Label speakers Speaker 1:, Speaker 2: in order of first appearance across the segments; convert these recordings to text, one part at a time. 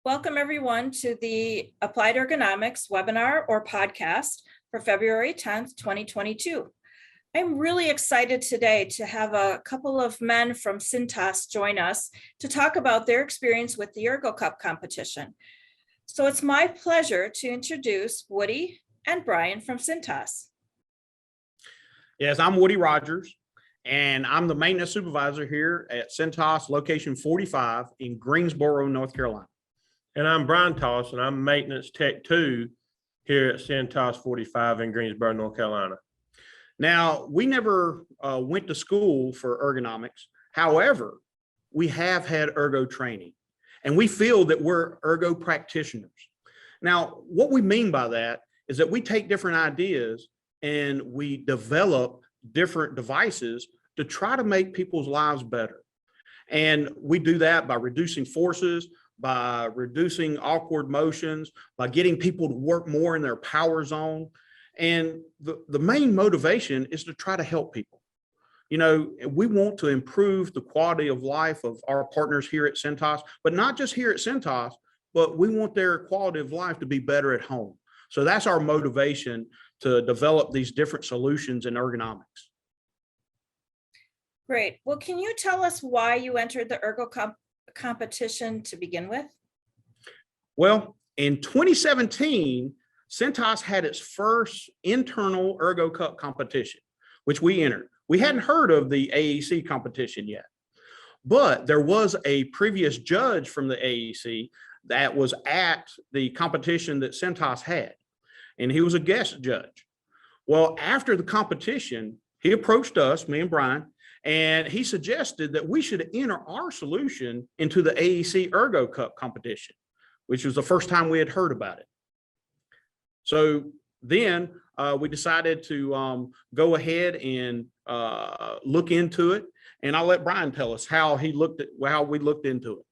Speaker 1: Welcome everyone to the Applied Ergonomics webinar or podcast for February 10th, 2022. I'm really excited today to have a couple of men from CINTAS join us to talk about their experience with the Ergo Cup competition. So it's my pleasure to introduce Woody and Brian from CINTAS.
Speaker 2: Yes, I'm Woody Rogers, and I'm the maintenance supervisor here at CINTAS location 45 in Greensboro, North Carolina.
Speaker 3: And I'm Brian Tollison. I'm maintenance tech 2 here at CINTAS 45 in Greensboro, North Carolina.
Speaker 2: Now, we never went to school for ergonomics. However, we have had ergo training, and we feel that we're ergo practitioners. Now, what we mean by that is that we take different ideas and we develop different devices to try to make people's lives better. And we do that by reducing forces, by reducing awkward motions, by getting people to work more in their power zone. And the main motivation is to try to help people. You know, we want to improve the quality of life of our partners here at CINTAS, but not just here at CINTAS, but we want their quality of life to be better at home. So that's our motivation to develop these different solutions in ergonomics.
Speaker 1: Great. Well, can you tell us why you entered the Ergo Cup competition to begin with?
Speaker 2: Well, in 2017, CINTAS had its first internal Ergo Cup competition, which we entered. We hadn't heard of the AEC competition yet, but there was a previous judge from the AEC that was at the competition that CINTAS had, and he was a guest judge. Well, after the competition, he approached us, me and Brian, and he suggested that we should enter our solution into the AEC Ergo Cup competition, which was the first time we had heard about it. So then we decided to go ahead and look into it. And I'll let Brian tell us how we looked into it.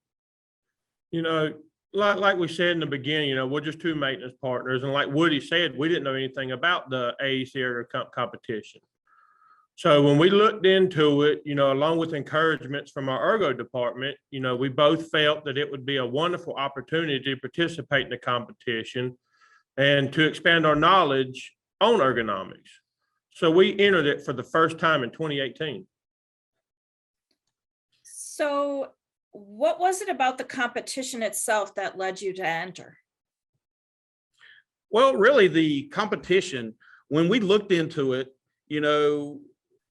Speaker 3: You know, like we said in the beginning, you know, we're just two maintenance partners. And like Woody said, we didn't know anything about the AEC Ergo Cup competition. So when we looked into it, you know, along with encouragements from our ergo department, you know, we both felt that it would be a wonderful opportunity to participate in the competition and to expand our knowledge on ergonomics. So we entered it for the first time in 2018.
Speaker 1: So what was it about the competition itself that led you to enter?
Speaker 2: Well, really the competition, when we looked into it, you know,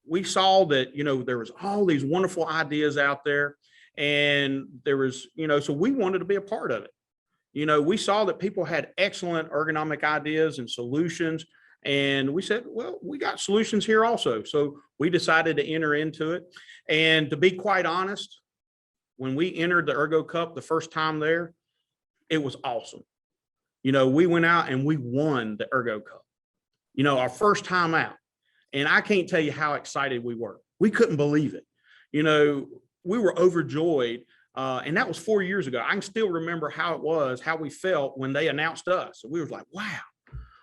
Speaker 2: we saw that, you know, there was all these wonderful ideas out there, and there was, you know, so we wanted to be a part of it. You know, we saw that people had excellent ergonomic ideas and solutions, and we said, well, we got solutions here also. So we decided to enter into it. And to be quite honest, when we entered the Ergo Cup the first time there, it was awesome. You know, we went out and we won the Ergo Cup, you know, our first time out. And I can't tell you how excited we were. We couldn't believe it. You know, we were overjoyed. And that was 4 years ago. I can still remember how it was, how we felt when they announced us. We were like, wow.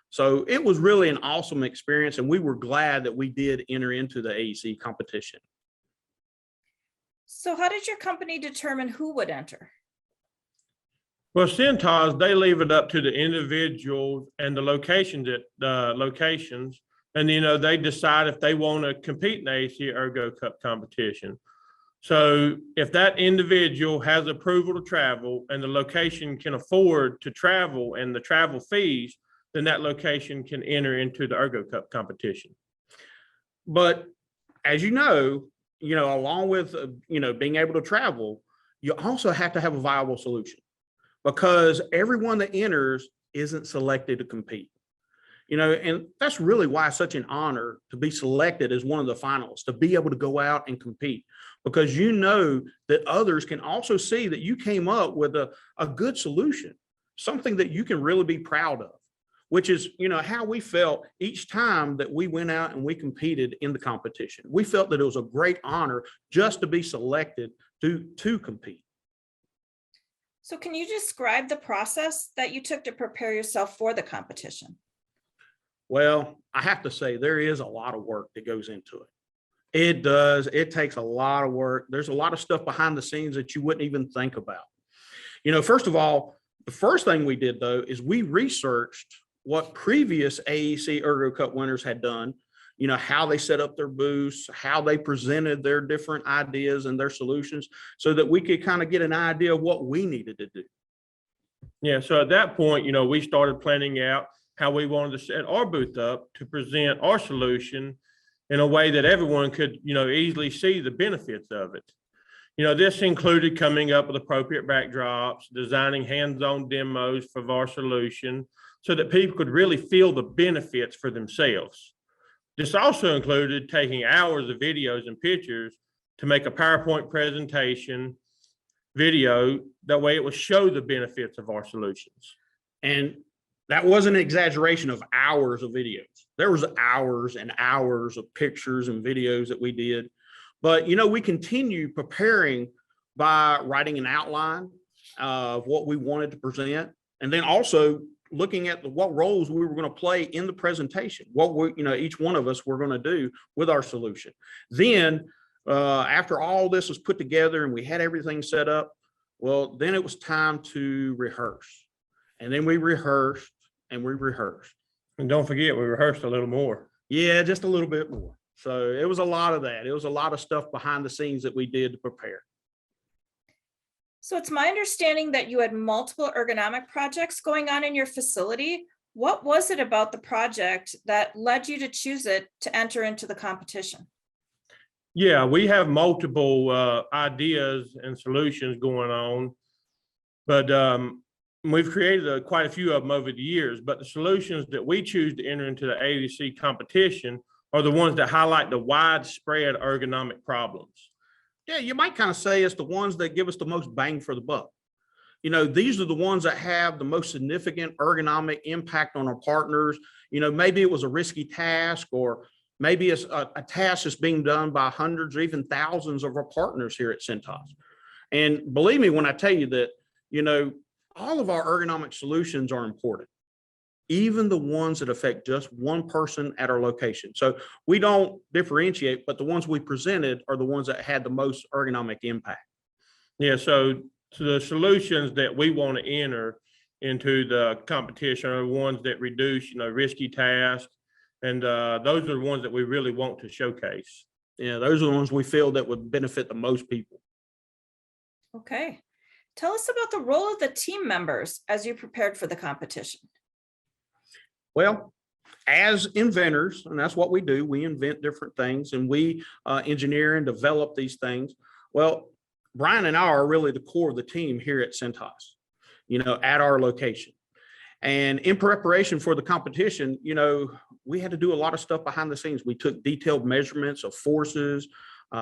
Speaker 2: So it was really an awesome experience. And we were glad that we did enter into the AEC competition.
Speaker 1: So how did your company determine who would enter?
Speaker 3: Well, CINTAS, they leave it up to the individuals and the locations. And, you know, they decide if they want to compete in the AEC Ergo Cup competition. So if that individual has approval to travel and the location can afford to travel and the travel fees, then that location can enter into the Ergo Cup competition.
Speaker 2: But as you know, along with, you know, being able to travel, you also have to have a viable solution, because everyone that enters isn't selected to compete. You know, and that's really why it's such an honor to be selected as one of the finalists, to be able to go out and compete, because you know that others can also see that you came up with a good solution, something that you can really be proud of, which is, you know, how we felt each time that we went out and we competed in the competition. We felt that it was a great honor just to be selected to compete.
Speaker 1: So can you describe the process that you took to prepare yourself for the competition?
Speaker 2: Well, I have to say there is a lot of work that goes into it. It does. It takes a lot of work. There's a lot of stuff behind the scenes that you wouldn't even think about. You know, first of all, The first thing we did though, is we researched what previous AEC Ergo Cup winners had done, how they set up their booths, how they presented their different ideas and their solutions, so that we could kind of get an idea of what we needed to do.
Speaker 3: Yeah, so at that point, we started planning out how we wanted to set our booth up to present our solution in a way that everyone could, easily see the benefits of it. This included coming up with appropriate backdrops, designing hands-on demos for our solution so that people could really feel the benefits for themselves. This also included taking hours of videos and pictures to make a PowerPoint presentation video. That way it would show the benefits of our solutions.
Speaker 2: And that wasn't an exaggeration of hours of videos. There was hours and hours of pictures and videos that we did. But, we continue preparing by writing an outline of what we wanted to present, and then also looking at what roles we were going to play in the presentation, what each one of us were going to do with our solution. Then after all this was put together and we had everything set up, well, then it was time to rehearse. And then we rehearsed and we rehearsed.
Speaker 3: And don't forget, we rehearsed a little more.
Speaker 2: Yeah, just a little bit more. So it was a lot of that. It was a lot of stuff behind the scenes that we did to prepare.
Speaker 1: So it's my understanding that you had multiple ergonomic projects going on in your facility. What was it about the project that led you to choose it to enter into the competition?
Speaker 3: Yeah, we have multiple ideas and solutions going on, but we've created quite a few of them over the years. But the solutions that we choose to enter into the AEC competition are the ones that highlight the widespread ergonomic problems.
Speaker 2: Yeah, you might kind of say it's the ones that give us the most bang for the buck. These are the ones that have the most significant ergonomic impact on our partners. Maybe it was a risky task, or maybe it's a task that's being done by hundreds or even thousands of our partners here at CINTAS. And believe me when I tell you that, all of our ergonomic solutions are important, even the ones that affect just one person at our location. So we don't differentiate, but the ones we presented are the ones that had the most ergonomic impact.
Speaker 3: Yeah, so the solutions that we want to enter into the competition are the ones that reduce, risky tasks. And those are the ones that we really want to showcase.
Speaker 2: Yeah, those are the ones we feel that would benefit the most people.
Speaker 1: Okay. Tell us about the role of the team members as you prepared for the competition.
Speaker 2: Well, as inventors, and that's what we do, we invent different things and we engineer and develop these things. Well, Brian and I are really the core of the team here at CINTAS, at our location. And in preparation for the competition, we had to do a lot of stuff behind the scenes. We took detailed measurements of forces.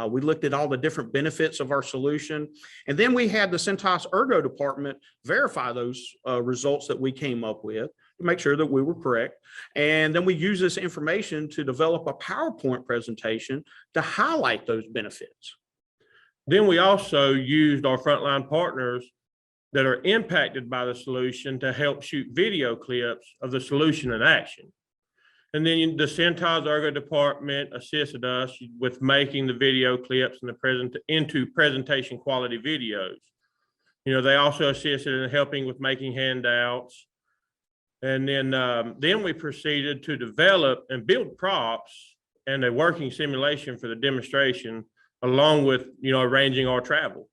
Speaker 2: We looked at all the different benefits of our solution. And then we had the CINTAS Ergo department verify those results that we came up with to make sure that we were correct. And then we use this information to develop a PowerPoint presentation to highlight those benefits.
Speaker 3: Then we also used our frontline partners that are impacted by the solution to help shoot video clips of the solution in action. And then the CINTAS Ergo department assisted us with making the video clips and into presentation quality videos. They also assisted in helping with making handouts. And then we proceeded to develop and build props and a working simulation for the demonstration, along with, arranging our travel.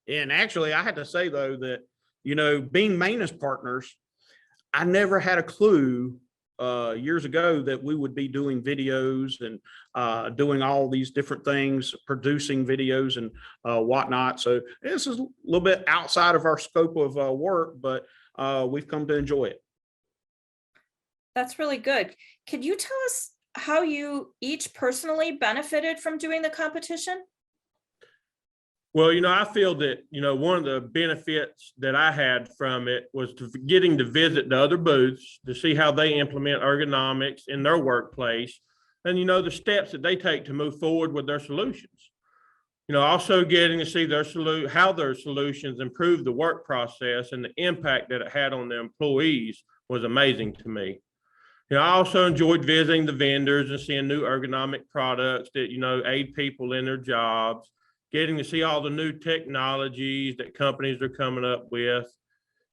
Speaker 2: And actually, I had to say, though, that, being maintenance partners, I never had a clue years ago that we would be doing videos and doing all these different things, producing videos and whatnot. So this is a little bit outside of our scope of work, but we've come to enjoy it.
Speaker 1: That's really good. Could you tell us how you each personally benefited from doing the competition?
Speaker 3: Well, I feel that, one of the benefits that I had from it was getting to visit the other booths to see how they implement ergonomics in their workplace and, the steps that they take to move forward with their solutions. Also getting to see how their solutions improve the work process and the impact that it had on the employees was amazing to me. I also enjoyed visiting the vendors and seeing new ergonomic products that, aid people in their jobs, getting to see all the new technologies that companies are coming up with.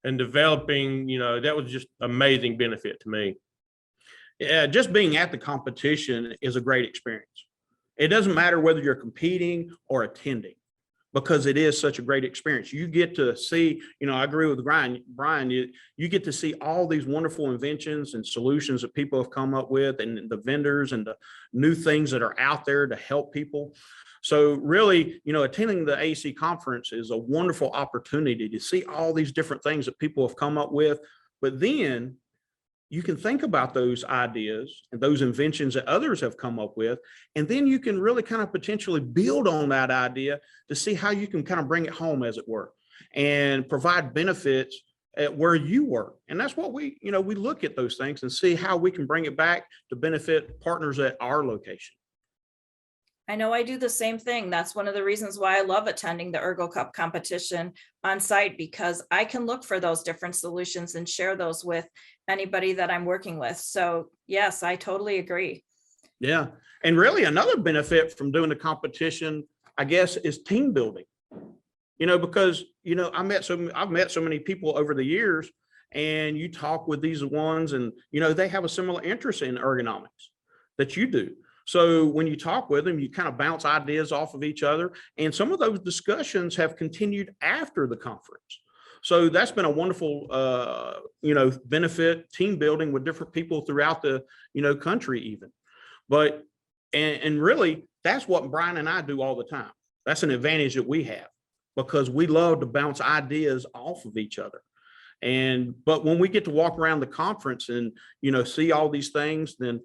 Speaker 3: and developing, that was just amazing benefit to me.
Speaker 2: Yeah, just being at the competition is a great experience. It doesn't matter whether you're competing or attending, because it is such a great experience. You get to see, I agree with Brian, you get to see all these wonderful inventions and solutions that people have come up with, and the vendors and the new things that are out there to help people. So really, attending the AC conference is a wonderful opportunity to see all these different things that people have come up with. But then you can think about those ideas and those inventions that others have come up with, and then you can really kind of potentially build on that idea to see how you can kind of bring it home, as it were, and provide benefits at where you work. And that's what we look at those things and see how we can bring it back to benefit partners at our location.
Speaker 1: I know I do the same thing. That's one of the reasons why I love attending the Ergo Cup competition on site, because I can look for those different solutions and share those with anybody that I'm working with. So yes, I totally agree.
Speaker 2: Yeah. And really another benefit from doing the competition, I guess, is team building, because, I've met so many people over the years, and you talk with these ones and, they have a similar interest in ergonomics that you do. So when you talk with them, you kind of bounce ideas off of each other. And some of those discussions have continued after the conference. So that's been a wonderful, benefit, team building with different people throughout the, country even. But, and really, that's what Brian and I do all the time. That's an advantage that we have, because we love to bounce ideas off of each other. But when we get to walk around the conference and, see all these things, then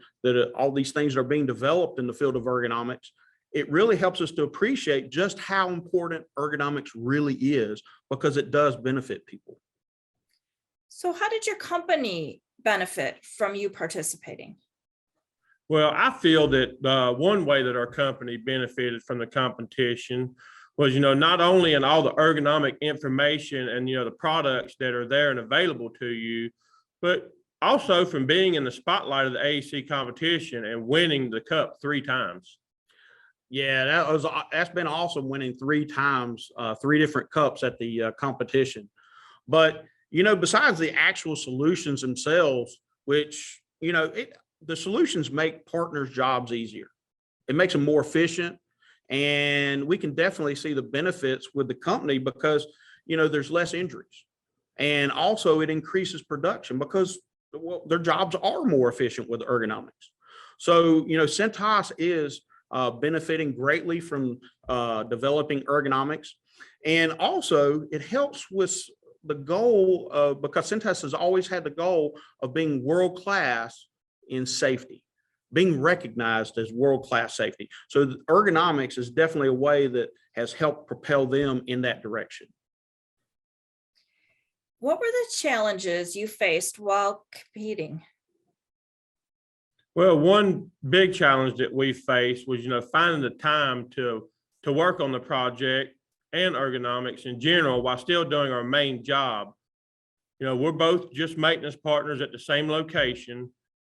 Speaker 2: all these things are being developed in the field of ergonomics, it really helps us to appreciate just how important ergonomics really is, because it does benefit people.
Speaker 1: So how did your company benefit from you participating?
Speaker 3: Well, I feel that one way that our company benefited from the competition was, not only in all the ergonomic information and, the products that are there and available to you, but also from being in the spotlight of the AEC competition and winning the cup 3 times.
Speaker 2: Yeah, that's been awesome, winning 3 times, 3 different cups at the competition. But, besides the actual solutions themselves, which, the solutions make partners' jobs easier. It makes them more efficient. And we can definitely see the benefits with the company, because, there's less injuries. And also it increases production, because their jobs are more efficient with ergonomics. So, CINTAS is benefiting greatly from developing ergonomics. And also it helps with the goal of, because CINTAS has always had the goal of being world-class in safety, being recognized as world-class safety. So ergonomics is definitely a way that has helped propel them in that direction.
Speaker 1: What were the challenges you faced while competing?
Speaker 3: Well, one big challenge that we faced was, finding the time to work on the project and ergonomics in general while still doing our main job. We're both just maintenance partners at the same location,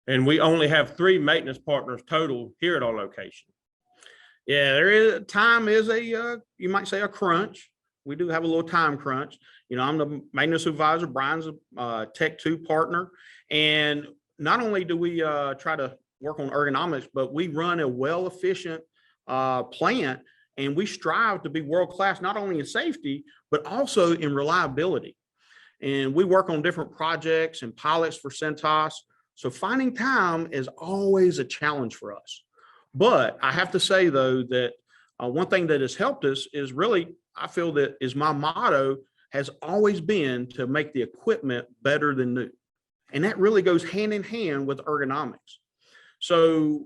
Speaker 3: and we only have 3 maintenance partners total here at our location.
Speaker 2: Yeah, time is you might say a crunch. We do have a little time crunch. I'm the maintenance supervisor, Brian's a Tech 2 partner. And not only do we try to work on ergonomics, but we run a well-efficient plant, and we strive to be world-class, not only in safety, but also in reliability. And we work on different projects and pilots for CINTAS. So finding time is always a challenge for us. But I have to say, though, that one thing that has helped us is really, I feel that is my motto, has always been to make the equipment better than new. And that really goes hand in hand with ergonomics. So,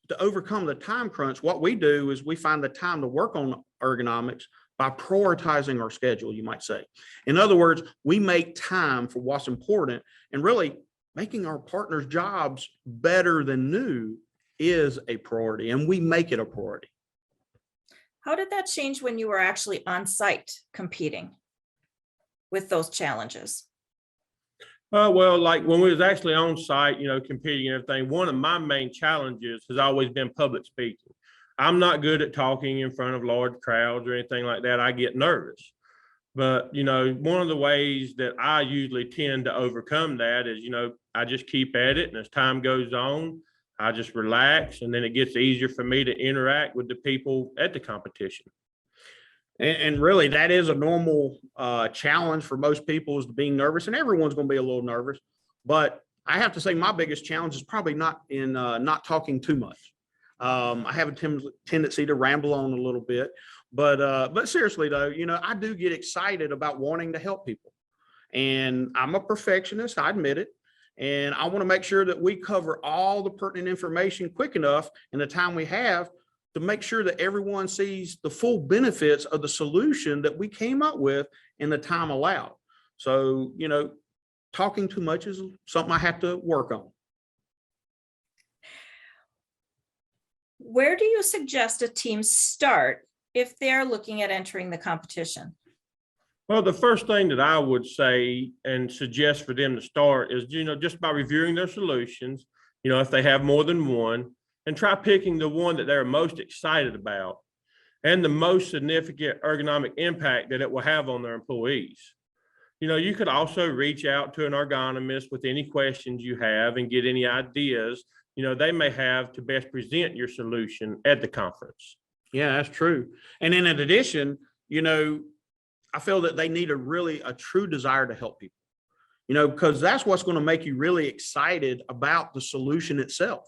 Speaker 2: to overcome the time crunch, what we do is we find the time to work on ergonomics by prioritizing our schedule, you might say. In other words, we make time for what's important, and really making our partners' jobs better than new is a priority, and we make it a priority.
Speaker 1: How did that change when you were actually on site competing with those challenges?
Speaker 3: Well, like when we was actually on site, competing and everything, one of my main challenges has always been public speaking. I'm not good at talking in front of large crowds or anything like that. I get nervous. But, one of the ways that I usually tend to overcome that is, I just keep at it. And as time goes on, I just relax. And then it gets easier for me to interact with the people at the competition.
Speaker 2: And really, that is a normal challenge for most people, is being nervous, and everyone's going to be a little nervous. But I have to say, my biggest challenge is probably not in not talking too much. I have a tendency to ramble on a little bit, but seriously though, I do get excited about wanting to help people, and I'm a perfectionist. I admit it. And I want to make sure that we cover all the pertinent information quick enough in the time we have to make sure that everyone sees the full benefits of the solution that we came up with in the time allowed. So, talking too much is something I have to work on.
Speaker 1: Where do you suggest a team start if they're looking at entering the competition?
Speaker 3: Well, the first thing that I would say and suggest for them to start is, just by reviewing their solutions, if they have more than one, and try picking the one that they're most excited about and the most significant ergonomic impact that it will have on their employees. You could also reach out to an ergonomist with any questions you have and get any ideas, they may have to best present your solution at the conference.
Speaker 2: Yeah, that's true. And then in addition, I feel that they need a true desire to help people, because that's what's going to make you really excited about the solution itself.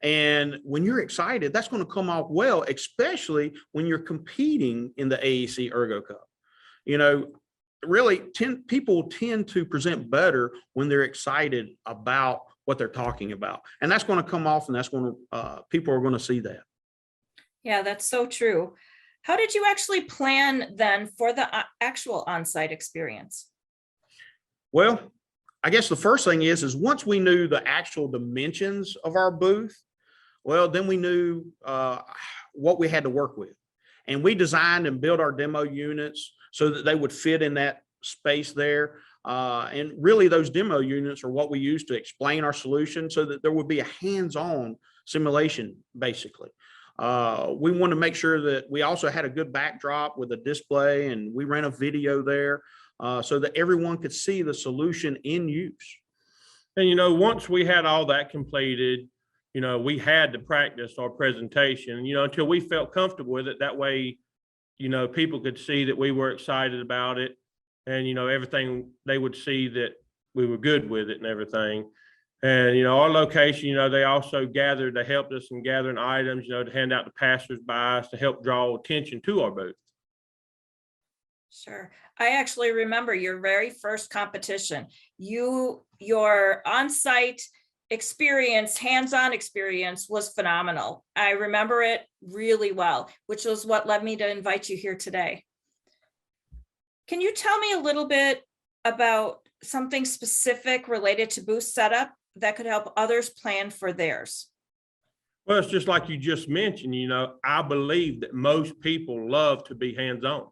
Speaker 2: And when you're excited, that's going to come off well, especially when you're competing in the AEC Ergo Cup. Really, people tend to present better when they're excited about what they're talking about. And that's going to come off, and that's going to, people are going to see that.
Speaker 1: Yeah, that's so true. How did you actually plan then for the actual on-site experience?
Speaker 2: Well, I guess the first thing is once we knew the actual dimensions of our booth, well, then we knew what we had to work with. And we designed and built our demo units so that they would fit in that space there. And really, those demo units are what we use to explain our solution so that there would be a hands-on simulation, basically. We want to make sure that we also had a good backdrop with a display, and we ran a video there so that everyone could see the solution in use.
Speaker 3: And, once we had all that completed, we had to practice our presentation, until we felt comfortable with it. That way, people could see that we were excited about it, and, everything, they would see that we were good with it and everything. And, our location, they also gathered, they helped us in gathering items, to hand out to passersby to help draw attention to our booth.
Speaker 1: Sure. I actually remember your very first competition. Your on-site experience, hands-on experience was phenomenal. I remember it really well, which was what led me to invite you here today. Can you tell me a little bit about something specific related to booth setup that could help others plan for theirs?
Speaker 3: Well, it's just like you just mentioned, I believe that most people love to be hands-on.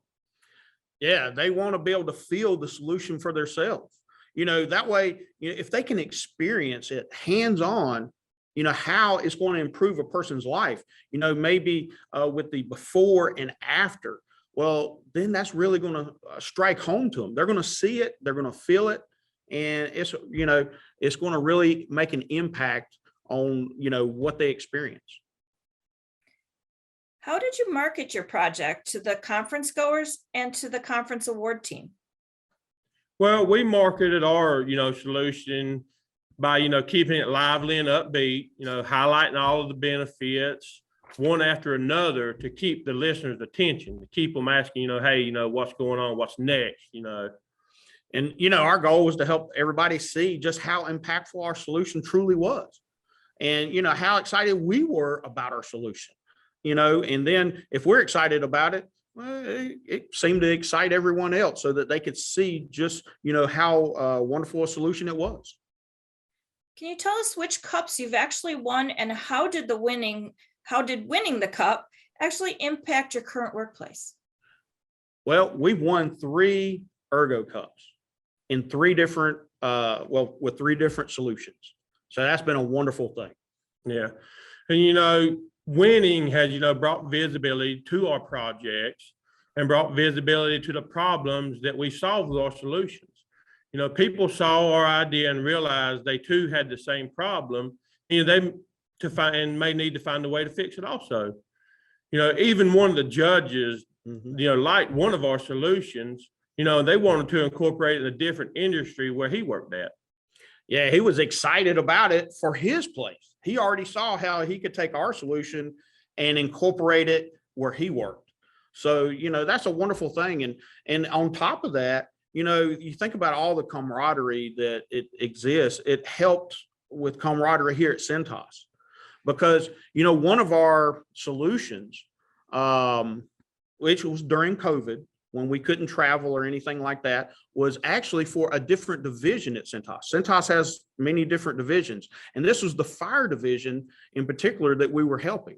Speaker 2: Yeah, they want to be able to feel the solution for themselves. That way, if they can experience it hands-on, how it's going to improve a person's life, maybe with the before and after. Well, then that's really going to strike home to them. They're going to see it, they're going to feel it, and it's going to really make an impact on, what they experience.
Speaker 1: How did you market your project to the conference goers and to the conference award team?
Speaker 3: Well, we marketed our, solution by, keeping it lively and upbeat, highlighting all of the benefits one after another to keep the listeners' attention, to keep them asking, hey, what's going on? What's next?
Speaker 2: And, our goal was to help everybody see just how impactful our solution truly was, and, how excited we were about our solution, and then if we're excited about it, well, it seemed to excite everyone else so that they could see just, how wonderful a solution it was.
Speaker 1: Can you tell us which cups you've actually won, and how did winning the cup actually impact your current workplace?
Speaker 2: Well, we've won 3 Ergo Cups in 3 different, with 3 different solutions. So that's been a wonderful thing.
Speaker 3: Yeah. And, winning has, brought visibility to our projects. and brought visibility to the problems that we solved with our solutions. You know, people saw our idea and realized they too had the same problem. You know, may need to find a way to fix it also. You know, even one of the judges, you know, liked one of our solutions, you know, they wanted to incorporate it in a different industry where he worked at.
Speaker 2: Yeah, he was excited about it for his place. He already saw how he could take our solution and incorporate it where he worked. So, you know, that's a wonderful thing. And on top of that, you know, you think about all the camaraderie that it exists. It helped with camaraderie here at CINTAS because, you know, one of our solutions, which was during COVID, when we couldn't travel or anything like that, was actually for a different division at CINTAS. CINTAS has many different divisions, and this was the fire division in particular that we were helping.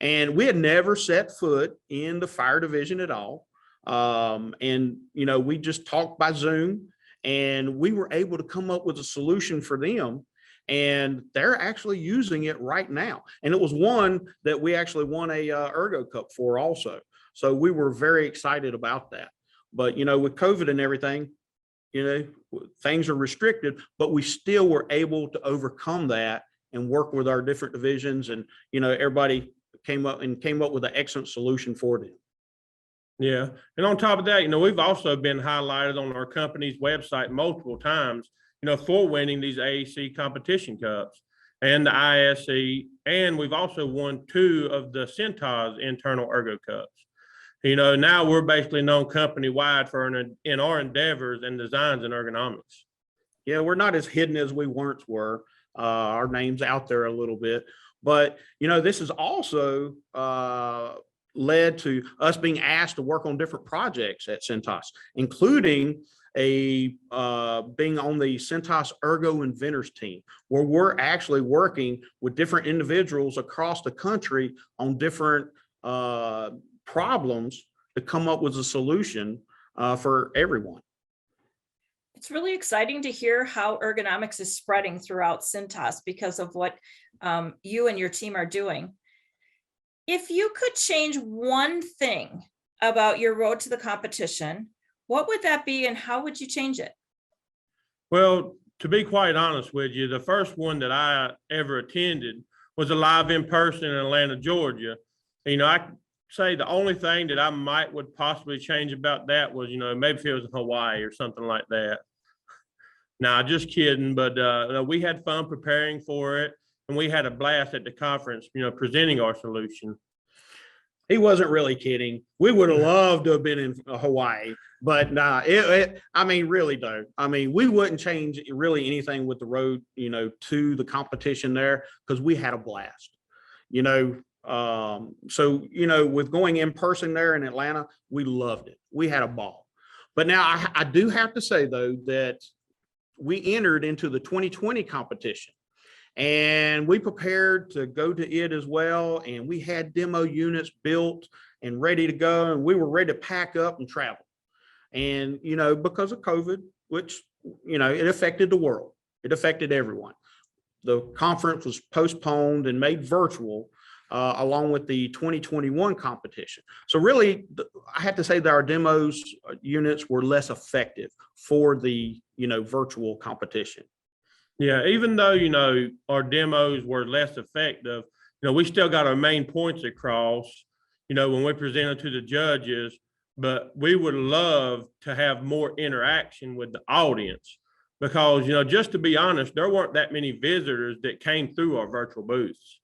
Speaker 2: And we had never set foot in the fire division at all. And, you know, we just talked by Zoom, and we were able to come up with a solution for them. And they're actually using it right now. And it was one that we actually won a Ergo Cup for also. So we were very excited about that. But, you know, with COVID and everything, you know, things are restricted, but we still were able to overcome that and work with our different divisions. And, you know, everybody came up with an excellent solution for them.
Speaker 3: Yeah. And on top of that, you know, we've also been highlighted on our company's website multiple times, you know, for winning these AAC competition cups and the ISE. And we've also won 2 of the CINTAS internal Ergo Cups. You know, now we're basically known company-wide for in our endeavors and designs in ergonomics.
Speaker 2: Yeah, we're not as hidden as we once were. Our name's out there a little bit. But, you know, this has also led to us being asked to work on different projects at CINTAS, including being on the CINTAS Ergo Inventors team, where we're actually working with different individuals across the country on different problems to come up with a solution for everyone.
Speaker 1: It's really exciting to hear how ergonomics is spreading throughout CINTAS because of what you and your team are doing. If you could change one thing about your road to the competition, what would that be and how would you change it?
Speaker 3: Well, to be quite honest with you, the first one that I ever attended was a live in person in Atlanta, Georgia. You know, I say the only thing that I would possibly change about that was, you know, maybe if it was in Hawaii or something like that. Nah, just kidding. But we had fun preparing for it, and we had a blast at the conference, you know, presenting our solution.
Speaker 2: He wasn't really kidding. We would have loved to have been in Hawaii, but nah, I mean, really though. I mean, we wouldn't change really anything with the road, you know, to the competition there because we had a blast, you know. So, you know, with going in person there in Atlanta, we loved it. We had a ball. But now I do have to say though, that we entered into the 2020 competition. And we prepared to go to it as well. And we had demo units built and ready to go. And we were ready to pack up and travel. And, you know, because of COVID, which, you know, it affected the world. It affected everyone. The conference was postponed and made virtual along with the 2021 competition. So really, I have to say that our demos units were less effective for the, you know, virtual competition.
Speaker 3: Yeah, even though, you know, our demos were less effective, you know, we still got our main points across, you know, when we presented to the judges, but we would love to have more interaction with the audience because, you know, just to be honest, there weren't that many visitors that came through our virtual booths.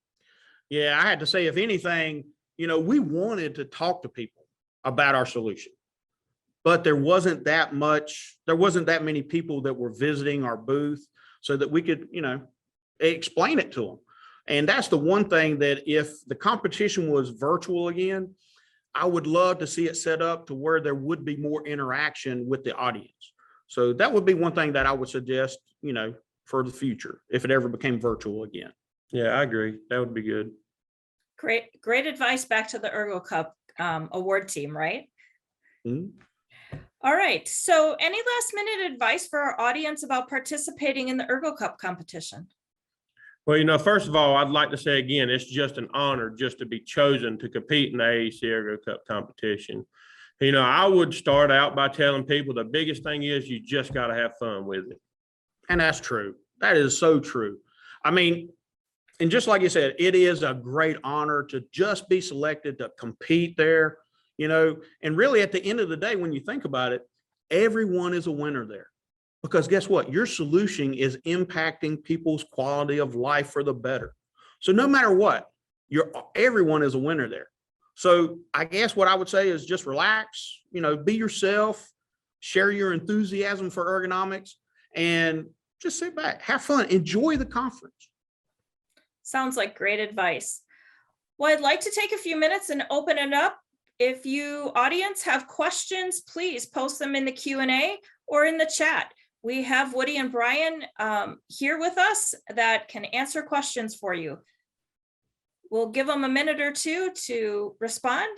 Speaker 2: Yeah, I had to say, if anything, you know, we wanted to talk to people about our solution, but there wasn't that many people that were visiting our booth so that we could, you know, explain it to them. And that's the one thing that if the competition was virtual again, I would love to see it set up to where there would be more interaction with the audience. So that would be one thing that I would suggest, you know, for the future, if it ever became virtual again.
Speaker 3: Yeah, I agree. That would be good.
Speaker 1: Great advice back to the Ergo Cup award team, right?
Speaker 2: Mm-hmm.
Speaker 1: All right. So any last minute advice for our audience about participating in the Ergo Cup competition?
Speaker 3: Well, you know, first of all, I'd like to say again, it's just an honor just to be chosen to compete in the AAC Ergo Cup competition. You know, I would start out by telling people the biggest thing is you just got to have fun with it.
Speaker 2: And that's true. That is so true. I mean, and just like you said, it is a great honor to just be selected to compete there, you know, and really at the end of the day, when you think about it, everyone is a winner there. Because guess what? Your solution is impacting people's quality of life for the better. So no matter what, everyone is a winner there. So I guess what I would say is just relax, you know, be yourself, share your enthusiasm for ergonomics, and just sit back, have fun, enjoy the conference.
Speaker 1: Sounds like great advice. Well, I'd like to take a few minutes and open it up. If you audience have questions, please post them in the Q&A or in the chat. We have Woody and Brian here with us that can answer questions for you. We'll give them a minute or two to respond.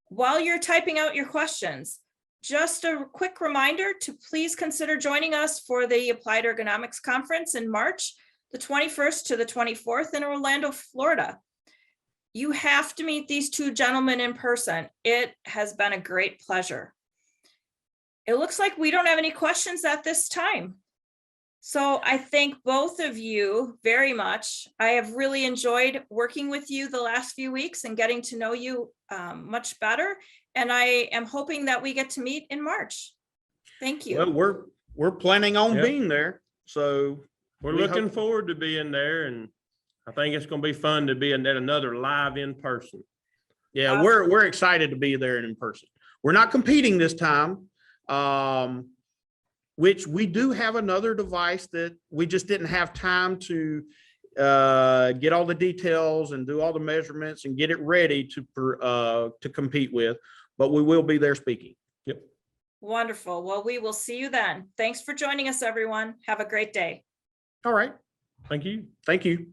Speaker 1: While you're typing out your questions, just a quick reminder to please consider joining us for the Applied Ergonomics Conference in March, the 21st to the 24th in Orlando, Florida. You have to meet these two gentlemen in person. It has been a great pleasure. It looks like we don't have any questions at this time. So I thank both of you very much. I have really enjoyed working with you the last few weeks and getting to know you much better. And I am hoping that we get to meet in March. Thank you.
Speaker 2: Well, we're planning on being there. So
Speaker 3: we're looking forward to being there. And I think it's going to be fun to be at another live in person.
Speaker 2: Yeah, we're excited to be there in person. We're not competing this time. Which we do have another device that we just didn't have time to get all the details and do all the measurements and get it ready to compete with, but we will be there speaking. Yep.
Speaker 1: Wonderful. Well, we will see you then. Thanks for joining us, everyone. Have a great day.
Speaker 2: All right.
Speaker 3: Thank you.
Speaker 2: Thank you.